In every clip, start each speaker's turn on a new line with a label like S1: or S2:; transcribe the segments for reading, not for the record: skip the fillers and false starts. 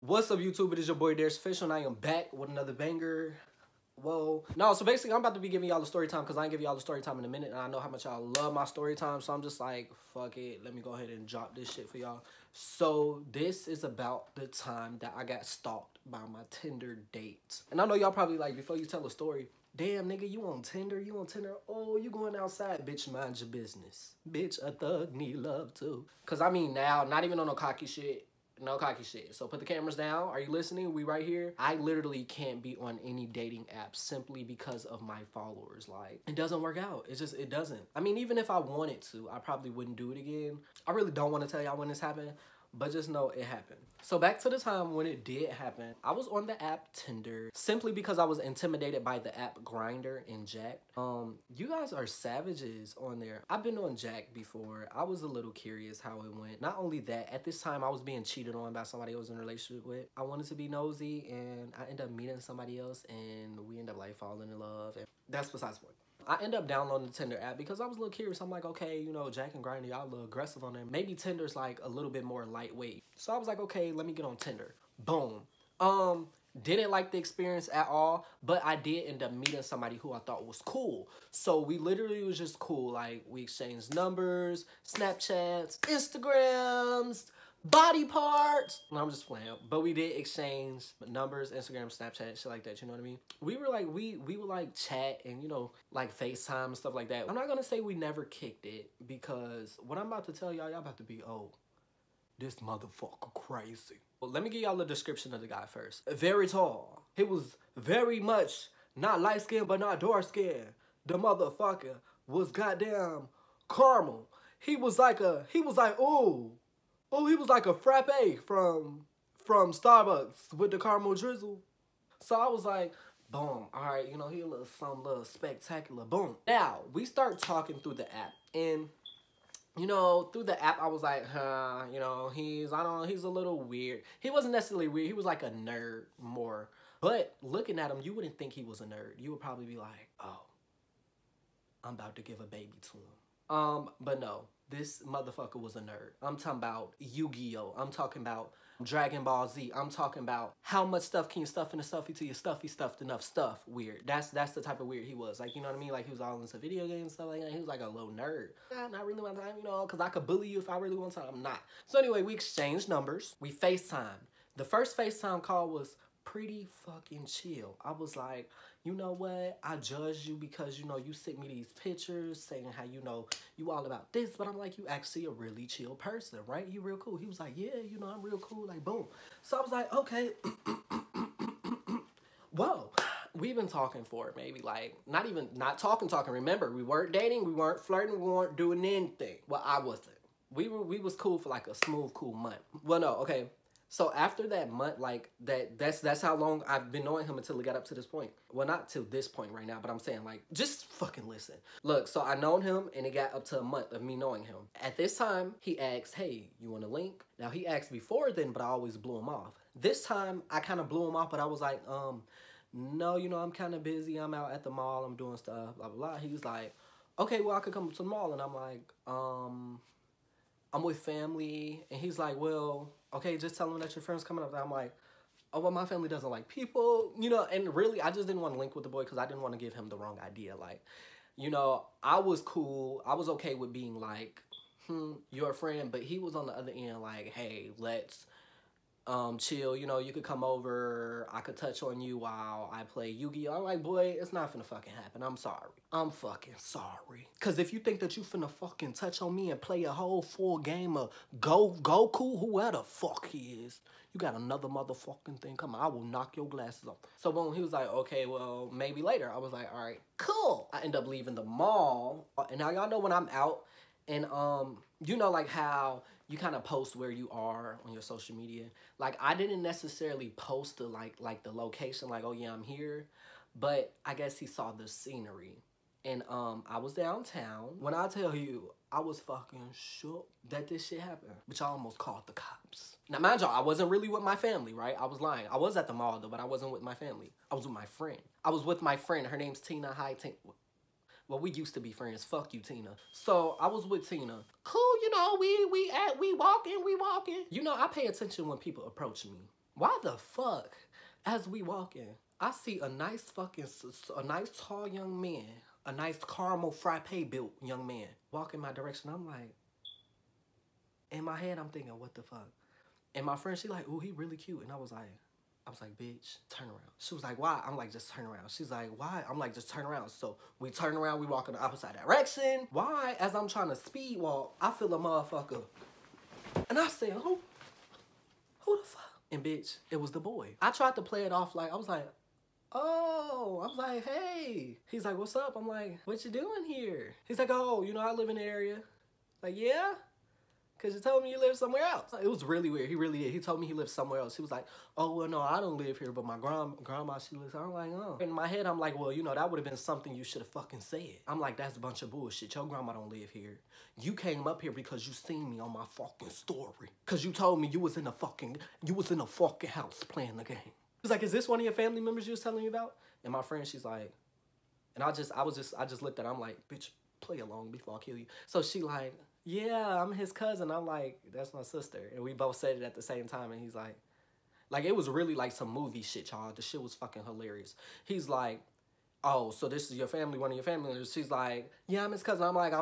S1: What's up, YouTube? It is your boy Darriusofficiall, and I am back with another banger. Whoa. No, so basically, I'm about to be giving y'all the story time because I ain't give y'all the story time in a minute, and I know how much y'all love my story time, so I'm just like, fuck it. Let me go ahead and drop this shit for y'all. So this is about the time that I got stalked by my Tinder date. And I know y'all probably like, before you tell a story, damn, nigga, you on Tinder? You on Tinder? Oh, you going outside? Bitch, mind your business. Bitch, a thug need love too. Because I mean now, not even on no cocky shit. No cocky shit. So put the cameras down. Are you listening? We right here. I literally can't be on any dating app simply because of my followers. Like, it doesn't work out. It's just, it doesn't. I mean, even if I wanted to, I probably wouldn't do it again. I really don't want to tell y'all when this happened, but just know it happened. So back to the time when it did happen, I was on the app Tinder simply because I was intimidated by the app Grindr and Jack. You guys are savages on there. I've been on Jack before. I was a little curious how it went. Not only that, at this time I was being cheated on by somebody I was in a relationship with. I wanted to be nosy and I ended up meeting somebody else and we ended up like falling in love, and that's besides the point. I ended up downloading the Tinder app because I was a little curious. I'm like, okay, you know, Jack and Grindr, y'all a little aggressive on there. Maybe Tinder's like a little bit more lightweight. So I was like, okay, let me get on Tinder. Boom. Didn't like the experience at all, but I did end up meeting somebody who I thought was cool. So we literally was just cool. Like, we exchanged numbers, Snapchats, Instagrams, body parts. No, I'm just playing. But we did exchange numbers, Instagram, Snapchat, shit like that, you know what I mean? We were like, we would like chat and, you know, like FaceTime and stuff like that. I'm not gonna say we never kicked it because what I'm about to tell y'all, y'all about to be, oh, this motherfucker crazy. Well, let me give y'all a description of the guy first. Very tall. He was very much not light skinned but not dark skinned. The motherfucker was goddamn caramel. He was like, ooh. Oh, he was like a frappe from Starbucks with the caramel drizzle. So I was like, boom, all right, you know, he a little something, little spectacular, boom. Now, we start talking through the app, and, you know, through the app, I was like, you know, he's a little weird. He wasn't necessarily weird, he was like a nerd more. But looking at him, you wouldn't think he was a nerd. You would probably be like, oh, I'm about to give a baby to him. But no. This motherfucker was a nerd. I'm talking about Yu-Gi-Oh! I'm talking about Dragon Ball Z. I'm talking about how much stuff can you stuff in a stuffy till your stuffy stuffed enough stuff. Weird. That's the type of weird he was. Like, you know what I mean? Like, he was all into video games and stuff like that. He was like a little nerd. Not really my time, you know, because I could bully you if I really want to. I'm not. So anyway, we exchanged numbers. We FaceTime. The first FaceTime call was pretty fucking chill. I was like, you know what? I judge you because, you know, you sent me these pictures saying how, you know, you all about this, but I'm like, you actually a really chill person, right? You real cool. He was like, yeah, you know, I'm real cool. Like, boom. So I was like, okay. Whoa. We've been talking for maybe like, not talking. Remember, we weren't dating. We weren't flirting. We weren't doing anything. Well, I wasn't. We was cool for like a smooth, cool month. Well, no, okay. So after that month, like, that's how long I've been knowing him until it got up to this point. Well, not to this point right now, but I'm saying, like, just fucking listen. Look, so I known him, and it got up to a month of me knowing him. At this time, he asked, hey, you want a link? Now, he asked before then, but I always blew him off. This time, I kind of blew him off, but I was like, no, you know, I'm kind of busy. I'm out at the mall. I'm doing stuff, blah, blah, blah. He was like, okay, well, I could come to the mall. And I'm like, I'm with family. And he's like, well, okay, just tell them that your friend's coming up. And I'm like, oh, well, my family doesn't like people, you know, and really, I just didn't want to link with the boy because I didn't want to give him the wrong idea. Like, you know, I was cool. I was okay with being like, you're a friend, but he was on the other end like, hey, let's chill, you know, you could come over, I could touch on you while I play Yu-Gi-Oh! I'm like, boy, it's not finna fucking happen. I'm sorry. I'm fucking sorry. Cause if you think that you finna fucking touch on me and play a whole full game of Goku, whoever the fuck he is, you got another motherfucking thing coming. I will knock your glasses off. So boom, he was like, okay, well, maybe later. I was like, all right, cool. I end up leaving the mall. And now y'all know when I'm out and, you know, like how you kind of post where you are on your social media. Like, I didn't necessarily post the, like the location, like, oh yeah, I'm here. But I guess he saw the scenery. And I was downtown. When I tell you, I was fucking shook that this shit happened. But I almost called the cops. Now, mind y'all, I wasn't really with my family, right? I was lying. I was at the mall, though, but I wasn't with my family. I was with my friend. I was with my friend. Her name's Tina. Hi, Tina. Well, we used to be friends. Fuck you, Tina. So I was with Tina. Cool, you know, we walking. You know, I pay attention when people approach me. Why the fuck, as we walk in, I see a nice tall young man, a nice caramel frappe built young man walk in my direction. I'm like, in my head, I'm thinking, what the fuck? And my friend, she like, ooh, he really cute. And I was like, bitch, turn around. She was like, why? I'm like, just turn around. She's like, why? I'm like, just turn around. So we turn around, we walk in the opposite direction. Why? As I'm trying to speed walk, I feel a motherfucker. And I said, who the fuck? And bitch, it was the boy. I tried to play it off like, I was like, oh, I was like, hey. He's like, what's up? I'm like, what you doing here? He's like, oh, you know, I live in the area. Like, yeah? Because you told me you live somewhere else. It was really weird. He really did. He told me he lived somewhere else. He was like, oh, well, no, I don't live here, but my grandma, she lives here. I'm like, oh. In my head, I'm like, well, you know, that would have been something you should have fucking said. I'm like, that's a bunch of bullshit. Your grandma don't live here. You came up here because you seen me on my fucking story. Because you told me you was in a fucking house playing the game. He's like, is this one of your family members you was telling me about? And my friend, she's like, and I just looked at her. I'm like, bitch, play along before I kill you. So she like, yeah, I'm his cousin. I'm like, that's my sister. And we both said it at the same time. And he's like, it was really like some movie shit, y'all. The shit was fucking hilarious. He's like, oh, so this is your family, one of your family members. She's like, yeah, I'm his cousin. I'm like,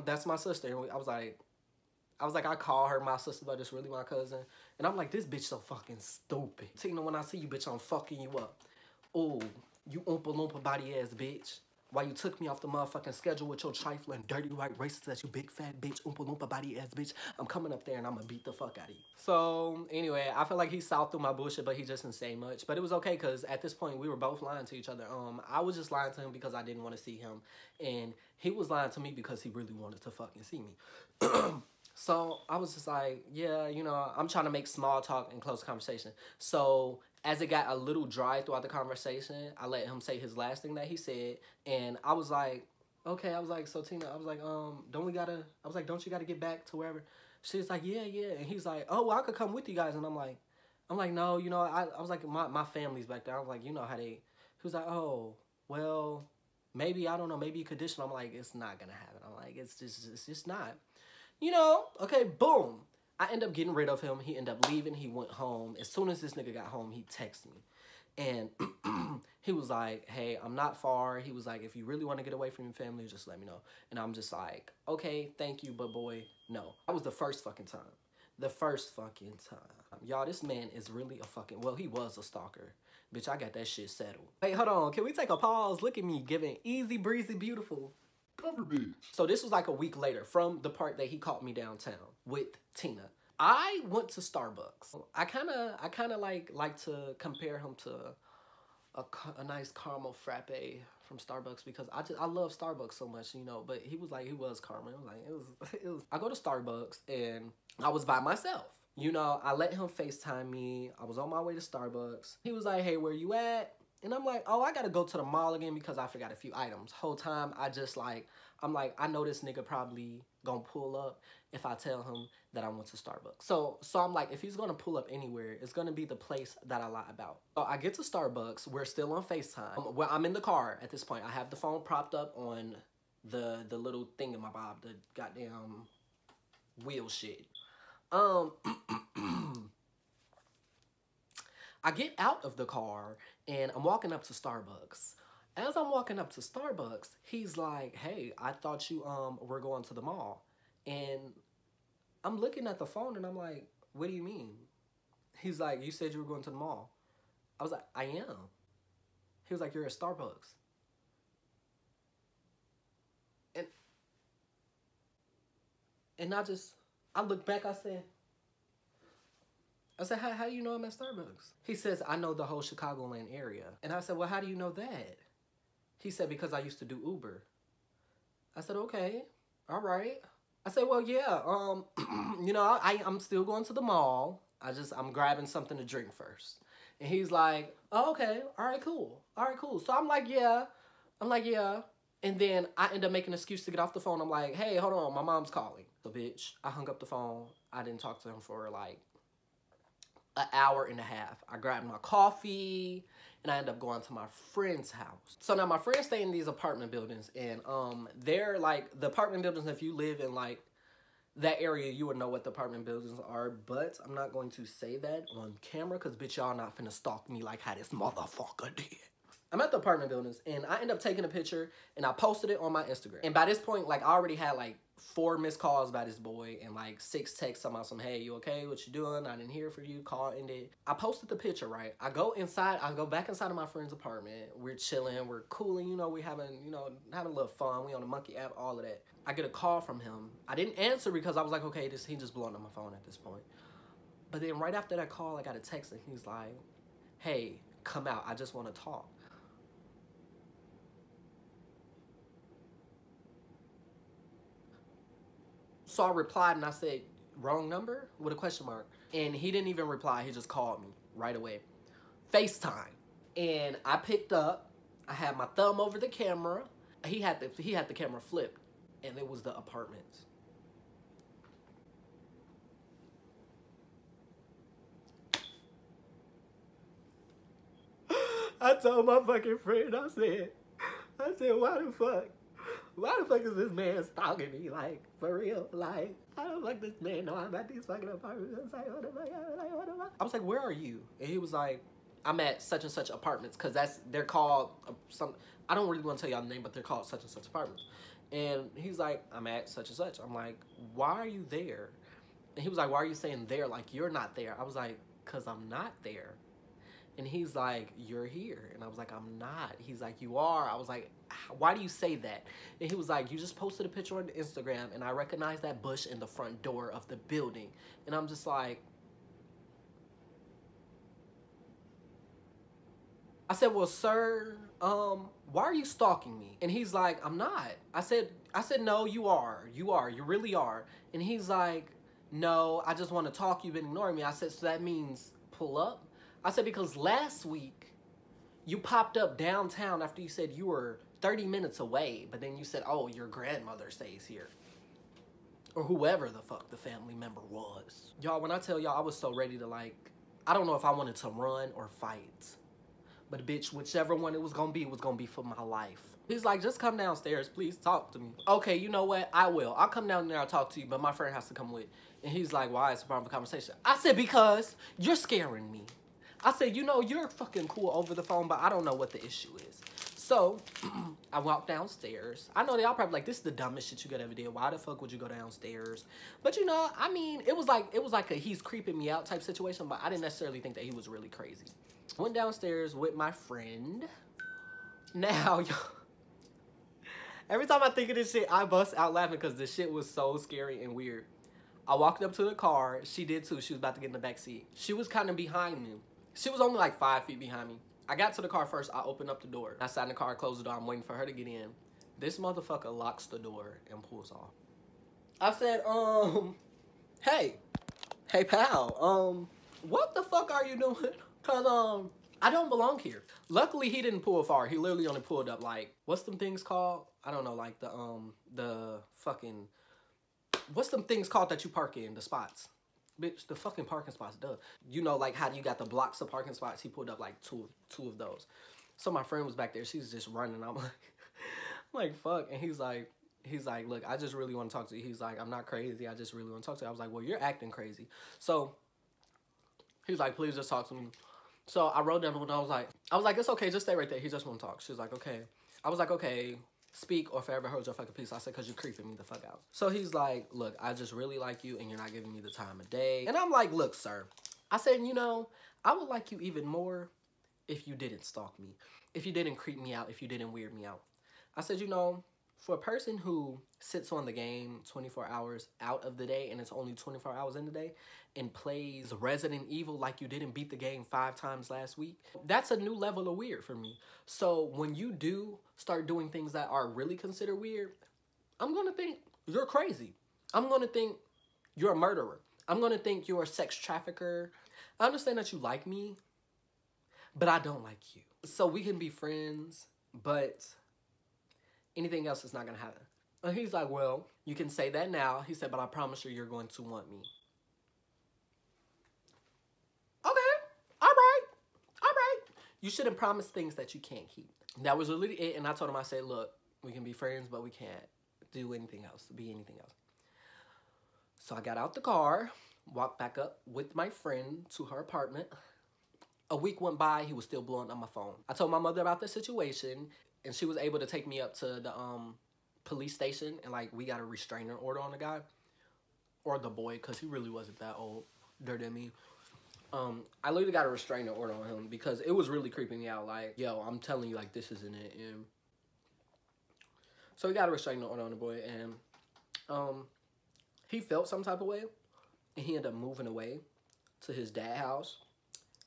S1: that's my sister. And I was like, I call her my sister, but it's really my cousin. And I'm like, this bitch so fucking stupid. Tina, when I see you, bitch, I'm fucking you up. Oh, you oompa loompa body ass bitch. Why you took me off the motherfucking schedule with your trifling, dirty white racist ass, you big fat bitch, oompa loompa body ass bitch. I'm coming up there and I'm gonna beat the fuck out of you. So anyway, I feel like he saw through my bullshit, but he just didn't say much. But it was okay, because at this point we were both lying to each other. I was just lying to him because I didn't want to see him, and he was lying to me because he really wanted to fucking see me. So I was just like, yeah, you know, I'm trying to make small talk and close conversation. So as it got a little dry throughout the conversation, I let him say his last thing that he said. And I was like, okay. I was like, so Tina, I was like, don't you gotta get back to wherever? She's like, yeah. And he's like, oh, well, I could come with you guys. And I'm like, no, you know, I was like, my family's back there. I was like, you know how they, he was like, oh, well, maybe, I don't know, maybe conditional. I'm like, it's not gonna happen. I'm like, it's just not. You know, okay, boom. I end up getting rid of him. He ended up leaving. He went home. As soon as this nigga got home, he texted me. And he was like, hey, I'm not far. He was like, if you really want to get away from your family, just let me know. And I'm just like, okay, thank you, but boy, no. That was the first fucking time. The first fucking time. Y'all, this man is really a fucking, well, he was a stalker. Bitch, I got that shit settled. Hey, hold on. Can we take a pause? Look at me giving easy breezy beautiful. So this was like a week later from the part that he caught me downtown with Tina. I went to Starbucks. I kind of like to compare him to a nice caramel frappe from Starbucks, because I love Starbucks so much, you know. But he was caramel. It was. I go to Starbucks and I was by myself. You know, I let him FaceTime me. I was on my way to Starbucks. He was like, hey, where you at? And I'm like, oh, I gotta go to the mall again because I forgot a few items. Whole time, I'm like, I know this nigga probably gonna pull up if I tell him that I went to Starbucks. So I'm like, if he's gonna pull up anywhere, it's gonna be the place that I lie about. So I get to Starbucks. We're still on FaceTime. Well, I'm in the car at this point. I have the phone propped up on the little thing in my bob, the goddamn wheel shit. I get out of the car and I'm walking up to Starbucks. As I'm walking up to Starbucks, he's like, hey, I thought you were going to the mall. And I'm looking at the phone and I'm like, what do you mean? He's like, you said you were going to the mall. I was like, I am. He was like, you're at Starbucks. And I looked back, I said, how do you know I'm at Starbucks? He says, I know the whole Chicagoland area. And I said, well, how do you know that? He said, because I used to do Uber. I said, okay, all right. I said, well, yeah, you know, I'm still going to the mall. I'm grabbing something to drink first. And he's like, oh, okay, all right, cool. So I'm like, yeah. And then I end up making an excuse to get off the phone. I'm like, hey, hold on, my mom's calling. So, bitch, I hung up the phone. I didn't talk to him for like an hour and a half. I grabbed my coffee and I ended up going to my friend's house. So now my friends stay in these apartment buildings, and they're like the apartment buildings, if you live in like that area, you would know what the apartment buildings are, but I'm not going to say that on camera because bitch, y'all not finna stalk me like how this motherfucker did. I'm at the apartment buildings and I end up taking a picture and I posted it on my Instagram. And by this point, like I already had like 4 missed calls by this boy and like 6 texts about some, hey, you okay? What you doing? I didn't hear from you. Call ended. I posted the picture, right? I go back inside of my friend's apartment. We're chilling, we're cooling, you know, we having, you know, having a little fun. We on the monkey app, all of that. I get a call from him. I didn't answer because I was like, okay, he just blowing up my phone at this point. But then right after that call, I got a text and he's like, hey, come out. I just want to talk. So I replied and I said, wrong number? With a question mark. And he didn't even reply. He just called me right away. FaceTime. And I picked up. I had my thumb over the camera. He had the camera flipped. And it was the apartments. I told my fucking friend, I said, why the fuck is this man stalking me? Like, for real? Like, how the fuck this man know I'm at these fucking apartments? What the fuck? I was like, where are you? And he was like, I'm at such and such apartments, because they're called some, I don't really want to tell y'all the name, but they're called such and such apartments. And he's like, I'm at such and such. I'm like, why are you there? And he was like, why are you saying there? Like, you're not there. I was like, because I'm not there. And he's like, you're here. And I was like, I'm not. He's like, you are. I was like, why do you say that? And he was like, you just posted a picture on Instagram and I recognize that bush in the front door of the building. And I'm just like, I said, well, sir, why are you stalking me? And he's like, I'm not. I said, no, you are. You are. You really are. And he's like, no, I just want to talk. You've been ignoring me. I said, so that means pull up? I said, because last week you popped up downtown after you said you were 30 minutes away, but then you said, oh, your grandmother stays here. Or whoever the fuck the family member was. Y'all, when I tell y'all I was so ready to, like, I don't know if I wanted to run or fight. But bitch, whichever one it was gonna be for my life. He's like, just come downstairs, please talk to me. Okay, you know what? I will. I'll come down there and talk to you, but my friend has to come with. And he's like, why? It's a part of the conversation. I said, because you're scaring me. I said, you know, you're fucking cool over the phone, but I don't know what the issue is. So, I walked downstairs. I know y'all probably like, this is the dumbest shit you could ever do. Why the fuck would you go downstairs? But you know, I mean, it was like a he's creeping me out type situation, but I didn't necessarily think that he was really crazy. Went downstairs with my friend. Now, every time I think of this shit, I bust out laughing because the shit was so scary and weird. I walked up to the car. She did too. She was about to get in the back seat. She was kind of behind me. She was only like 5 feet behind me. I got to the car first. I opened up the door. I sat in the car, closed the door. I'm waiting for her to get in. This motherfucker locks the door and pulls off. I said, hey pal, what the fuck are you doing? Cause, I don't belong here. Luckily, he didn't pull far. He literally only pulled up like, what's them things called? I don't know, like the fucking, what's them things called that you park in, the spots? Bitch, the fucking parking spots, duh. You know, like how you got the blocks of parking spots? He pulled up like two of those. So my friend was back there. She was just running. I'm like, fuck. And he's like, look, I just really want to talk to you. He's like, I'm not crazy. I just really want to talk to you. I was like, well, you're acting crazy. So he's like, please just talk to me. So I wrote down the window. I was like, it's okay. Just stay right there. He just want to talk. She was like, okay. I was like, okay. Speak or forever hold your fucking peace. I said, because you're creeping me the fuck out. So he's like, look, I just really like you and you're not giving me the time of day. And I'm like, look, sir. I said, you know, I would like you even more if you didn't stalk me. If you didn't creep me out. If you didn't weird me out. I said, you know, for a person who sits on the game 24 hours out of the day and it's only 24 hours in the day and plays Resident Evil like you didn't beat the game 5 times last week, that's a new level of weird for me. So when you do start doing things that are really considered weird, I'm going to think you're crazy. I'm going to think you're a murderer. I'm going to think you're a sex trafficker. I understand that you like me, but I don't like you. So we can be friends, but anything else is not going to happen. And he's like, well, you can say that now. He said, but I promise you, you're going to want me. Okay. All right. You shouldn't promise things that you can't keep. That was literally it. And I told him, I said, look, we can be friends, but we can't do anything else, be anything else. So I got out the car, walked back up with my friend to her apartment. A week went by, he was still blowing up my phone. I told my mother about the situation, and she was able to take me up to the police station, and like we got a restraining order on the guy. Or the boy, because he really wasn't that older than me. I literally got a restraining order on him because it was really creeping me out. Like, yo, I'm telling you, like, this isn't it. And so we got a restraining order on the boy, and he felt some type of way, and he ended up moving away to his dad's house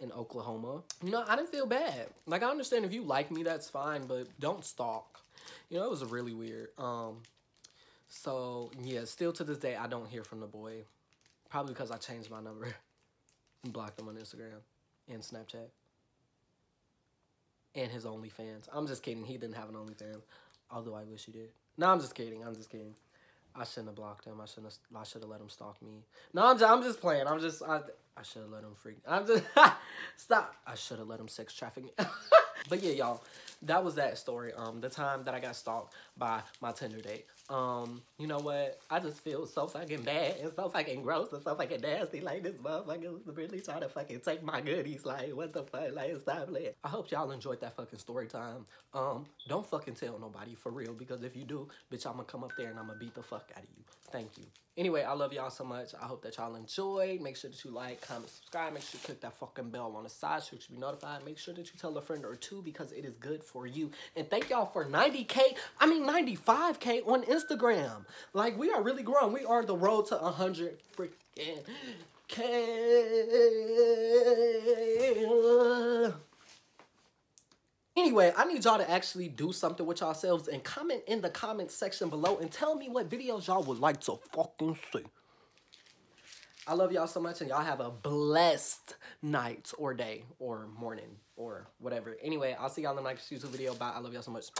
S1: in Oklahoma. You know, I didn't feel bad. Like, I understand if you like me, that's fine, but don't stalk. You know, it was really weird. So, yeah, still to this day, I don't hear from the boy. Probably because I changed my number and blocked him on Instagram and Snapchat. And his OnlyFans. I'm just kidding. He didn't have an OnlyFans. Although I wish he did. No, I'm just kidding. I'm just kidding. I shouldn't have blocked him. I should have let him stalk me. No, I'm just playing. I should have let him freak. Stop. I should have let him sex traffic me. But yeah, y'all, that was that story. The time that I got stalked by my Tinder date. You know what? I just feel so fucking bad and so fucking gross and so fucking nasty. Like, this motherfucker was really trying to fucking take my goodies. Like, what the fuck? Like, stop playing. I hope y'all enjoyed that fucking story time. Don't fucking tell nobody for real, because if you do, bitch, I'm gonna come up there and I'm gonna beat the fuck out of you. Thank you. Anyway, I love y'all so much. I hope that y'all enjoyed. Make sure that you like, comment, subscribe. Make sure you click that fucking bell on the side so you should be notified. Make sure that you tell a friend or two, because it is good for you. And thank y'all for 95K on Instagram. Like, we are really growing. We are on the road to 100 freaking K. Anyway, I need y'all to actually do something with yourselves and comment in the comment section below and tell me what videos y'all would like to fucking see. I love y'all so much, and y'all have a blessed night or day or morning or whatever. Anyway, I'll see y'all in the next YouTube video. Bye. I love y'all so much.